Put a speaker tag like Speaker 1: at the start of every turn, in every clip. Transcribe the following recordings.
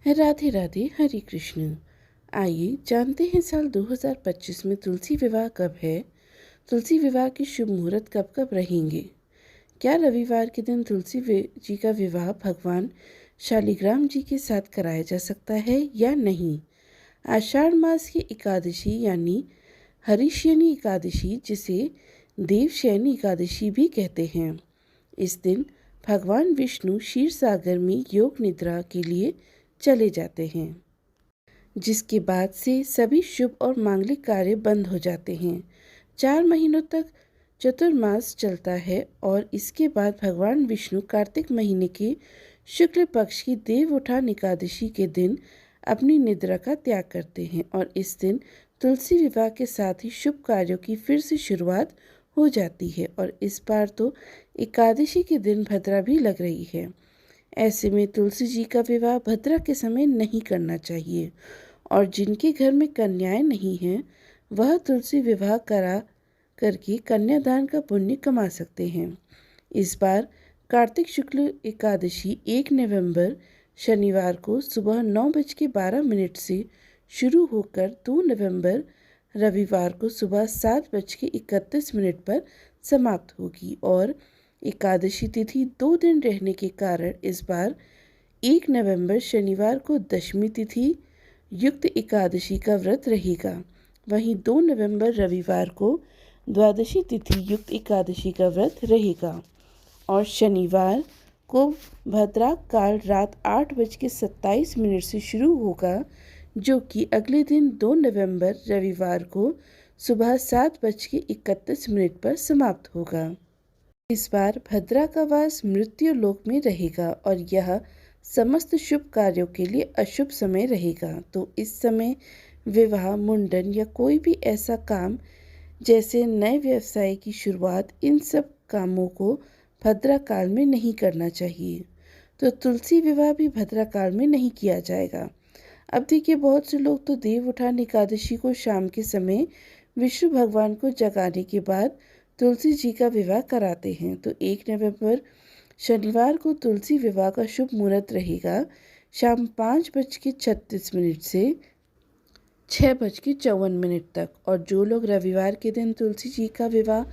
Speaker 1: राधे राधे, हरे कृष्ण। आइए जानते हैं साल 2025 में तुलसी विवाह कब है। तुलसी विवाह के शुभ मुहूर्त कब कब रहेंगे। क्या रविवार के दिन तुलसी जी का विवाह भगवान शालिग्राम जी के साथ कराया जा सकता है या नहीं। आषाढ़ मास की एकादशी यानी हरिशयनी एकादशी, जिसे देवशयनी एकादशी भी कहते हैं, इस दिन भगवान विष्णु क्षीर सागर में योग निद्रा के लिए चले जाते हैं, जिसके बाद से सभी शुभ और मांगलिक कार्य बंद हो जाते हैं। 4 महीनों तक चतुर्मास चलता है और इसके बाद भगवान विष्णु कार्तिक महीने के शुक्ल पक्ष की देव उठान एकादशी के दिन अपनी निद्रा का त्याग करते हैं और इस दिन तुलसी विवाह के साथ ही शुभ कार्यों की फिर से शुरुआत हो जाती है। और इस बार तो एकादशी के दिन भद्रा भी लग रही है। ऐसे में तुलसी जी का विवाह भद्रा के समय नहीं करना चाहिए और जिनके घर में कन्याएं नहीं हैं वह तुलसी विवाह करके कन्यादान का पुण्य कमा सकते हैं। इस बार कार्तिक शुक्ल एकादशी 1 नवंबर शनिवार को सुबह 9:12 से शुरू होकर 2 नवंबर रविवार को सुबह 7:31 पर समाप्त होगी और एकादशी तिथि 2 दिन रहने के कारण इस बार 1 नवंबर शनिवार को दशमी तिथि युक्त एकादशी का व्रत रहेगा। वहीं 2 नवंबर रविवार को द्वादशी तिथि युक्त एकादशी का व्रत रहेगा और शनिवार को भद्रा काल रात 8:27 से शुरू होगा, जो कि अगले दिन 2 नवंबर रविवार को सुबह 7:31 पर समाप्त होगा। इस बार भद्रा का वास मृत्यु लोक में रहेगा और यह समस्त शुभ कार्यों के लिए अशुभ समय रहेगा। तो इस समय विवाह, मुंडन या कोई भी ऐसा काम जैसे नए व्यवसाय की शुरुआत, इन सब कामों को भद्रा काल में नहीं करना चाहिए। तो तुलसी विवाह भी भद्रा काल में नहीं किया जाएगा। अब देखिए, बहुत से लोग तो देव उठान एकादशी को शाम के समय विष्णु भगवान को जगाने के बाद तुलसी जी का विवाह कराते हैं। तो 1 नवंबर शनिवार को तुलसी विवाह का शुभ मुहूर्त रहेगा शाम 5:36 से 6:54 तक। और जो लोग रविवार के दिन तुलसी जी का विवाह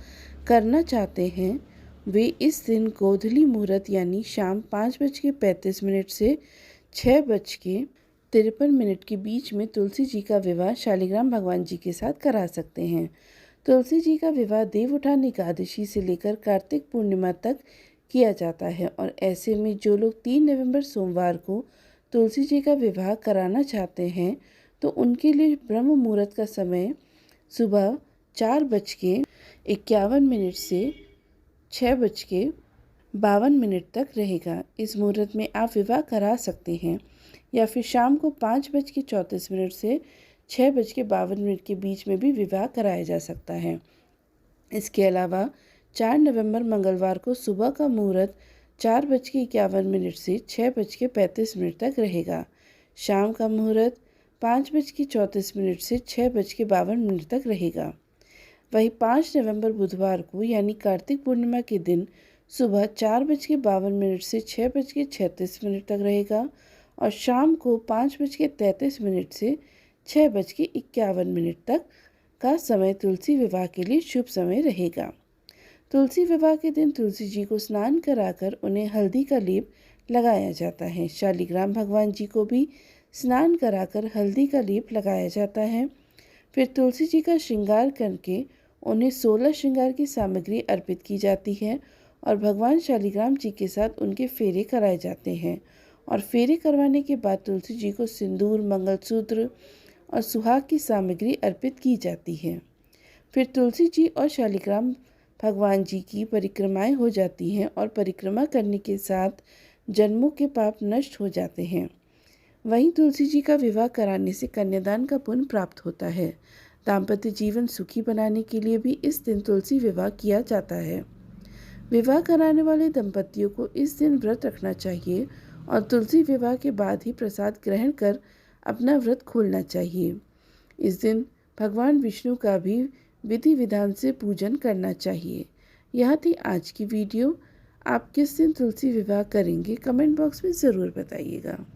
Speaker 1: करना चाहते हैं वे इस दिन गोधूली मुहूर्त यानी शाम 5:35 से 6:53 के बीच में तुलसी जी का विवाह शालिग्राम भगवान जी के साथ करा सकते हैं। तुलसी जी का विवाह देव उठान एकादशी से लेकर कार्तिक पूर्णिमा तक किया जाता है और ऐसे में जो लोग 3 नवंबर सोमवार को तुलसी जी का विवाह कराना चाहते हैं तो उनके लिए ब्रह्म मुहूर्त का समय सुबह 4:51 से 6:52 तक रहेगा। इस मुहूर्त में आप विवाह करा सकते हैं या फिर शाम को 5:34 से 6:52 के बीच में भी विवाह कराया जा सकता है। इसके अलावा 4 नवंबर मंगलवार को सुबह का मुहूर्त 4:51 से 6:35 तक रहेगा। शाम का मुहूर्त 5:34 से 6:52 तक रहेगा। वहीं 5 नवंबर बुधवार को यानी कार्तिक पूर्णिमा के दिन सुबह 4:52 से 6:36 तक रहेगा और शाम को 5:33 से 6:51 तक का समय तुलसी विवाह के लिए शुभ समय रहेगा। तुलसी विवाह के दिन तुलसी जी को स्नान कराकर उन्हें हल्दी का लेप लगाया जाता है। शालिग्राम भगवान जी को भी स्नान कराकर हल्दी का लेप लगाया जाता है। फिर तुलसी जी का श्रृंगार करके उन्हें 16 श्रृंगार की सामग्री अर्पित की जाती है और भगवान शालिग्राम जी के साथ उनके फेरे कराए जाते हैं और फेरे करवाने के बाद तुलसी जी को सिंदूर, मंगलसूत्र और सुहाग की सामग्री अर्पित की जाती है। फिर तुलसी जी और शालिग्राम भगवान जी की परिक्रमाएं हो जाती हैं और परिक्रमा करने के साथ जन्मों के पाप नष्ट हो जाते हैं। वहीं तुलसी जी का विवाह कराने से कन्यादान का पुण्य प्राप्त होता है। दाम्पत्य जीवन सुखी बनाने के लिए भी इस दिन तुलसी विवाह किया जाता है। विवाह कराने वाले दंपतियों को इस दिन व्रत रखना चाहिए और तुलसी विवाह के बाद ही प्रसाद ग्रहण कर अपना व्रत खोलना चाहिए। इस दिन भगवान विष्णु का भी विधि विधान से पूजन करना चाहिए। यह थी आज की वीडियो। आप किस दिन तुलसी विवाह करेंगे, कमेंट बॉक्स में ज़रूर बताइएगा।